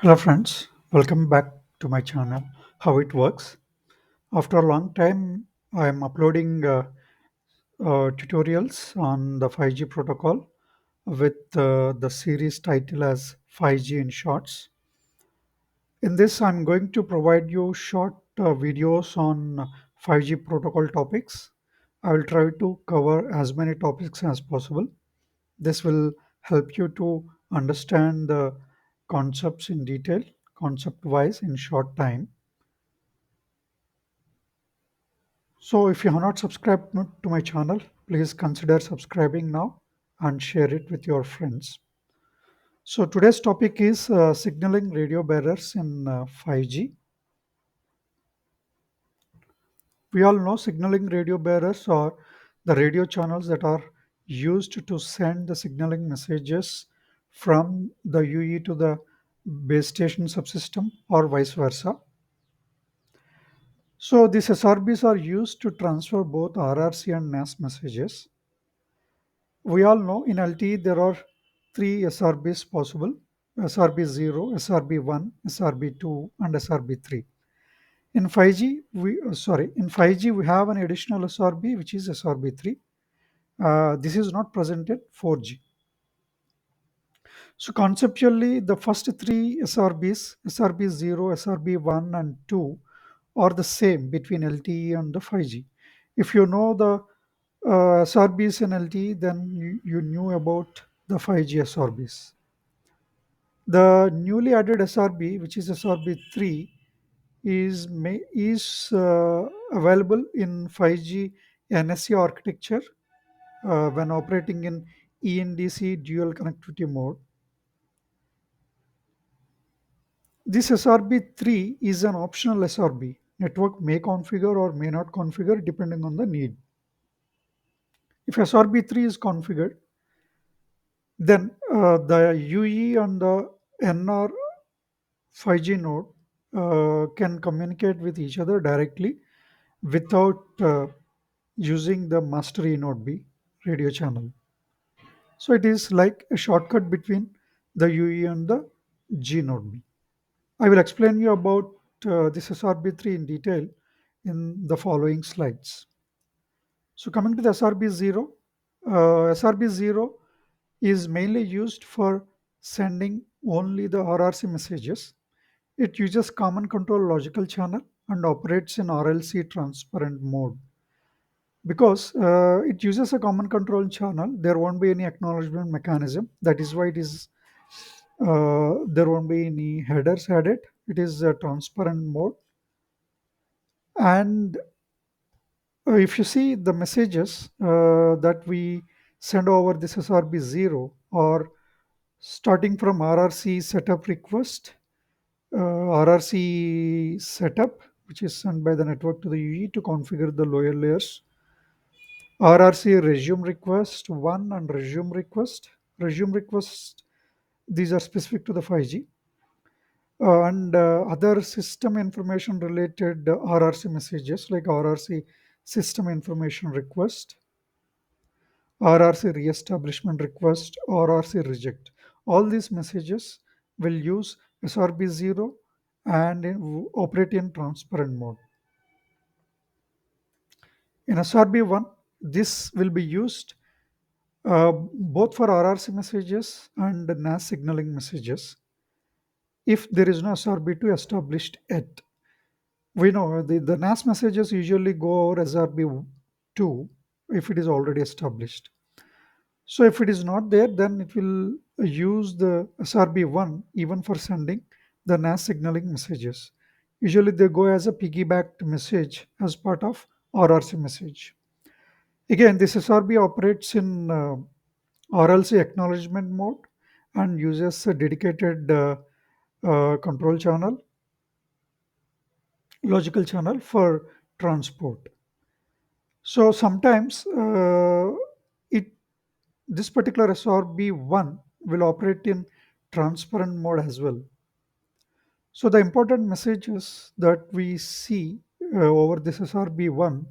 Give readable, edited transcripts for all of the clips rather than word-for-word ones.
Hello friends, welcome back to my channel. How it works? After a long time, I am uploading tutorials on the 5G protocol with the series title as 5G in Shorts. In this, I'm going to provide you short videos on 5G protocol topics. I will try to cover as many topics as possible. This will help you to understand the concepts in detail, concept wise in short time. So if you have not subscribed to my channel, please consider subscribing now and share it with your friends. So today's topic is signaling radio bearers in 5G. We all know signaling radio bearers are the radio channels that are used to send the signaling messages from the UE to the base station subsystem or vice versa. So these SRBs are used to transfer both RRC and NAS messages. We all know in LTE there are three SRBs possible: SRB0, SRB1, SRB2, and SRB3. In 5G we have an additional SRB which is SRB3. This is not present in 4G. So conceptually, the first three SRBs, SRB0, SRB1, and 2, are the same between LTE and the 5G. If you know the SRBs in LTE, then you knew about the 5G SRBs. The newly added SRB, which is SRB3, is available in 5G NSE architecture when operating in ENDC dual connectivity mode. This SRB3 is an optional SRB. Network may configure or may not configure depending on the need. If SRB3 is configured, then the UE and the NR 5G node can communicate with each other directly without using the master E node B radio channel. So it is like a shortcut between the UE and the G node B. I will explain you about this SRB3 in detail in the following slides. So coming to the SRB0, SRB0 is mainly used for sending only the RRC messages. It uses common control logical channel and operates in RLC transparent mode. Because it uses a common control channel, there won't be any acknowledgement mechanism. That is why there won't be any headers added. It is a transparent mode. And if you see the messages that we send over this SRB0 or starting from RRC setup request, RRC setup, which is sent by the network to the UE to configure the lower layers, RRC resume request 1 and resume request. Resume request, these are specific to the 5G. And other system information related RRC messages like RRC system information request, RRC reestablishment request, RRC reject. All these messages will use SRB0 and operate in transparent mode. In SRB1, this will be used both for RRC messages and NAS signaling messages if there is no SRB2 established yet. We know the NAS messages usually go over SRB2 if it is already established. So if it is not there, then it will use the SRB1 even for sending the NAS signaling messages. Usually they go as a piggybacked message as part of RRC message. Again, this SRB operates in RLC acknowledgement mode and uses a dedicated control channel, logical channel for transport. So sometimes it this particular SRB1 will operate in transparent mode as well. So the important messages that we see over this SRB1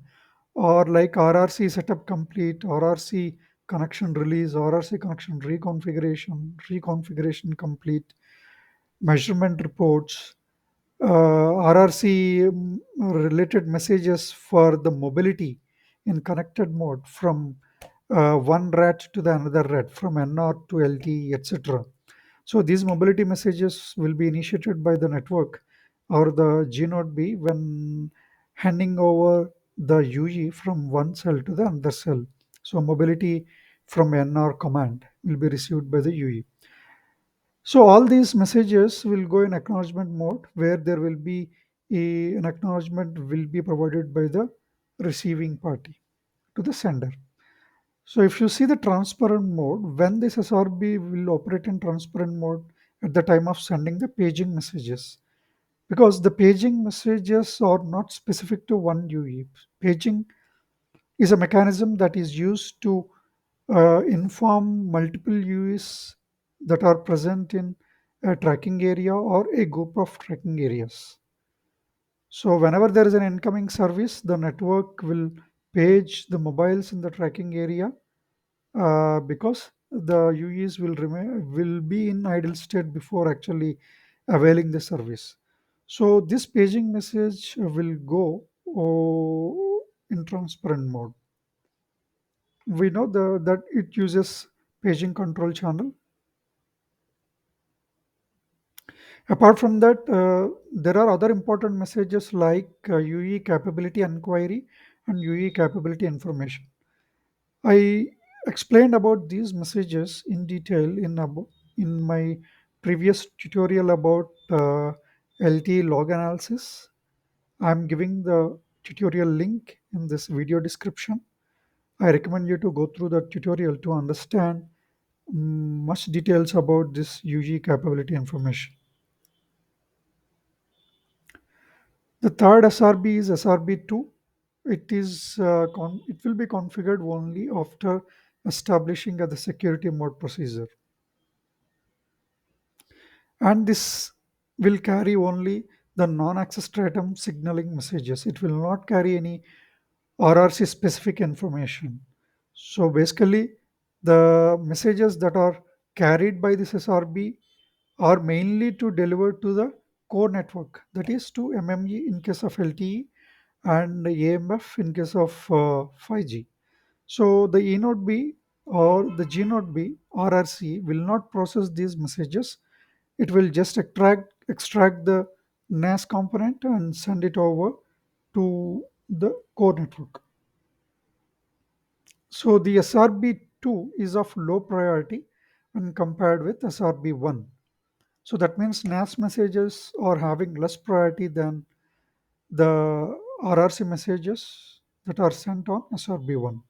are like RRC setup complete, RRC connection release, RRC connection reconfiguration, reconfiguration complete, measurement reports, RRC related messages for the mobility in connected mode from one RAT to the another RAT, from NR to LTE, etc. So these mobility messages will be initiated by the network or the G node B when handing over the UE from one cell to the another cell. So mobility from NR command will be received by the UE. So all these messages will go in acknowledgement mode where there will be an acknowledgement will be provided by the receiving party to the sender. So if you see the transparent mode, when this SRB will operate in transparent mode at the time of sending the paging messages, because the paging messages are not specific to one UE. Paging is a mechanism that is used to inform multiple UEs that are present in a tracking area or a group of tracking areas. So whenever there is an incoming service, the network will page the mobiles in the tracking area because the UEs will be in idle state before actually availing the service. So this paging message will go in transparent mode. We know that it uses paging control channel. Apart from that, there are other important messages like UE capability inquiry and UE capability information. I explained about these messages in detail in my previous tutorial about LTE log analysis. I'm giving the tutorial link in this video description. I recommend you to go through the tutorial to understand much details about this UG capability information. The third SRB is SRB2. It will be configured only after establishing the security mode procedure, and this will carry only the non-access stratum signaling messages. It will not carry any RRC specific information. So basically, the messages that are carried by this SRB are mainly to deliver to the core network, that is to MME in case of LTE and AMF in case of 5G. So the E node B or the G node B RRC will not process these messages. It will just extract the NAS component and send it over to the core network. So the SRB2 is of low priority when compared with SRB1. So that means NAS messages are having less priority than the RRC messages that are sent on SRB1.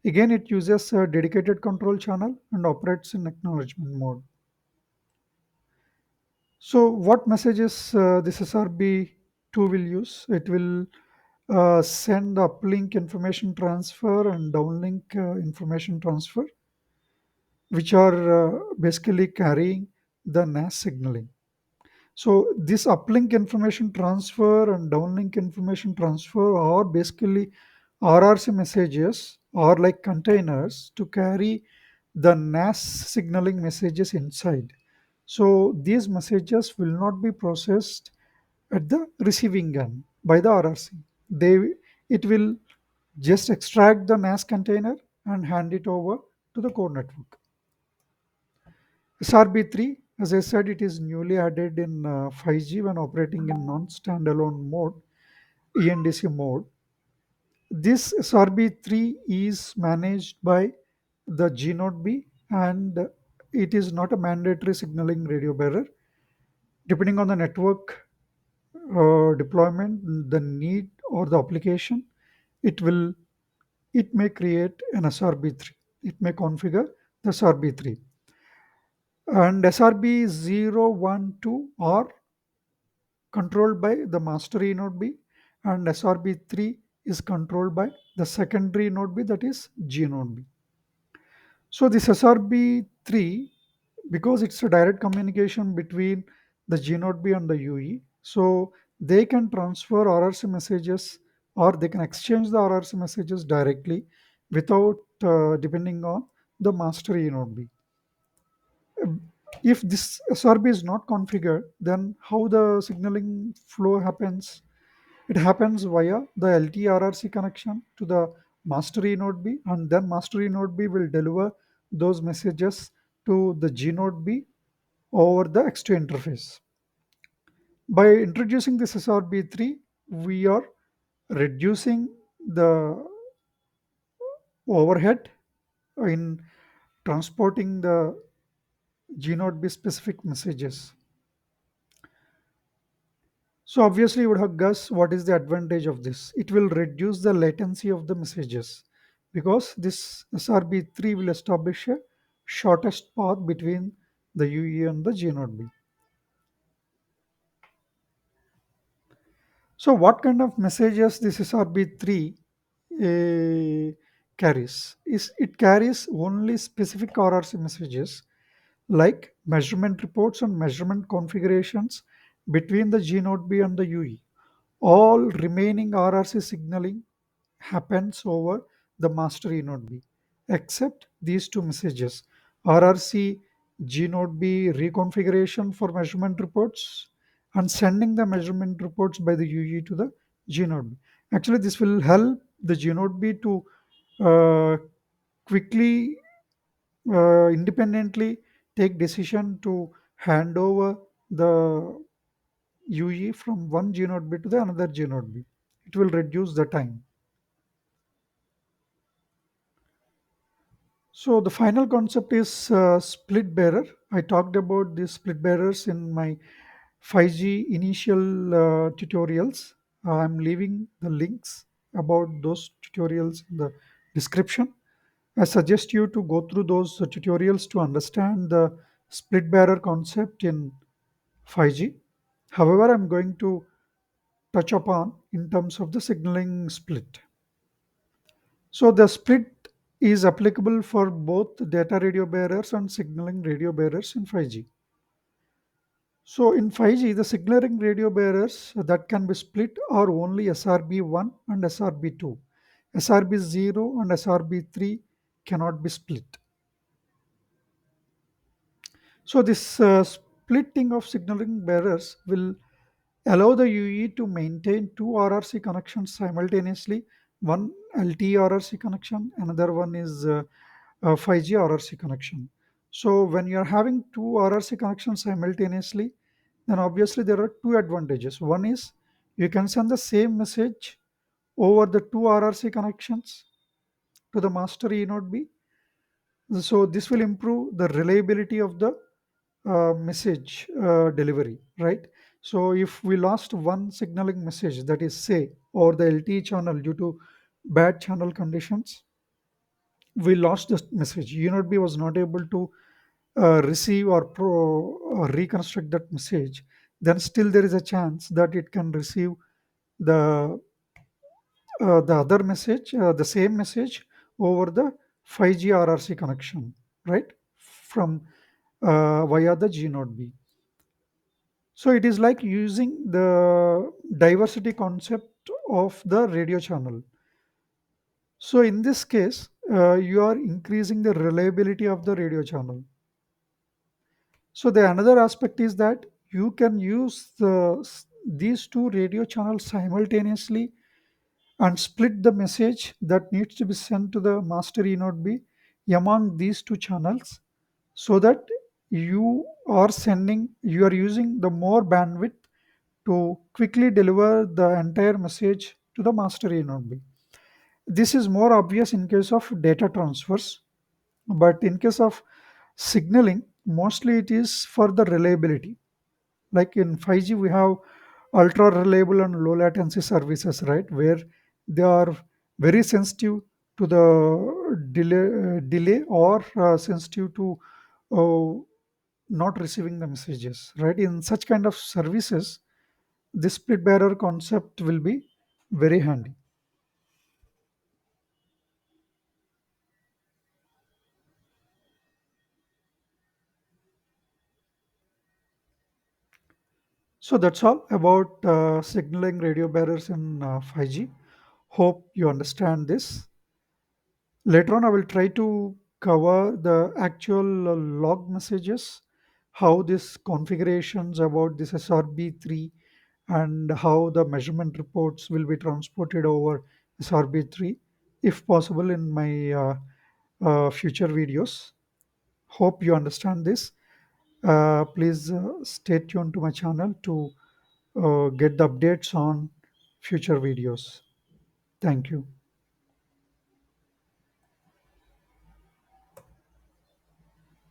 Again, it uses a dedicated control channel and operates in acknowledgement mode. So what messages this SRB2 will use? It will send uplink information transfer and downlink information transfer, which are basically carrying the NAS signaling. So this uplink information transfer and downlink information transfer are basically RRC messages or like containers to carry the NAS signaling messages inside. So these messages will not be processed at the receiving end by the RRC. It will just extract the NAS container and hand it over to the core network. SRB3, as I said, it is newly added in 5G when operating in non-standalone mode, ENDC mode. This SRB3 is managed by the G node B and it is not a mandatory signaling radio bearer. Depending on the network deployment, the need or the application, it will it may create an SRB3. It may configure the SRB3. And SRB 012 are controlled by the master E node B, and SRB3 is controlled by the secondary node B, that is G node B. So this SRB3, because it's a direct communication between the G node B and the UE, so they can transfer RRC messages or they can exchange the RRC messages directly without depending on the master E node B. If this SRB is not configured, then how the signaling flow happens? It happens via the LTRRC connection to the master E node B, and then master E node B will deliver those messages to the G node B over the X2 interface. By introducing this SRB3, we are reducing the overhead in transporting the G node B specific messages. So obviously you would have guessed what is the advantage of this. It will reduce the latency of the messages because this SRB3 will establish a shortest path between the UE and the G node B. So what kind of messages this SRB3 carries? Is it carries only specific RRC messages like measurement reports and measurement configurations between the G node B and the UE. All remaining RRC signaling happens over the master E node B, except these two messages RRC G node B reconfiguration for measurement reports and sending the measurement reports by the UE to the G node B. Actually, this will help the G node B to uh, quickly independently take decision to hand over the UE from one G node B to the another G node B. It will reduce the time. So the final concept is split bearer. I talked about these split bearers in my 5G initial tutorials. I'm leaving the links about those tutorials in the description. I suggest you to go through those tutorials to understand the split bearer concept in 5G. However, I'm going to touch upon in terms of the signaling split. So the split is applicable for both data radio bearers and signaling radio bearers in 5G. So in 5G, the signaling radio bearers that can be split are only SRB1 and SRB2. SRB0 and SRB3 cannot be split. So this splitting of signaling bearers will allow the UE to maintain two RRC connections simultaneously. One LTE RRC connection, another one is a 5G RRC connection. So when you are having two RRC connections simultaneously, then obviously there are two advantages. One is you can send the same message over the two RRC connections to the master E node B. So this will improve the reliability of the message delivery, right? So if we lost one signaling message, that is say over the LTE channel due to bad channel conditions, we lost the message. E node B was not able to receive or reconstruct that message. Then still there is a chance that it can receive the the other message, the same message over the 5G RRC connection, right? From via the G node B. So it is like using the diversity concept of the radio channel. So in this case, you are increasing the reliability of the radio channel. So the another aspect is that you can use these two radio channels simultaneously and split the message that needs to be sent to the master E node B among these two channels so that you are using the more bandwidth to quickly deliver the entire message to the master E node B. This is more obvious in case of data transfers, but in case of signaling, mostly it is for the reliability. Like in 5G, we have ultra reliable and low latency services, right? Where they are very sensitive to the delay or sensitive to uh, not receiving the messages, right? In such kind of services, this split bearer concept will be very handy. So that's all about signaling radio bearers in 5G. Hope you understand this. Later on, I will try to cover the actual log messages how this configurations about this SRB3 and how the measurement reports will be transported over SRB3 if possible in my future videos. Hope you understand this. Please stay tuned to my channel to get the updates on future videos. Thank you.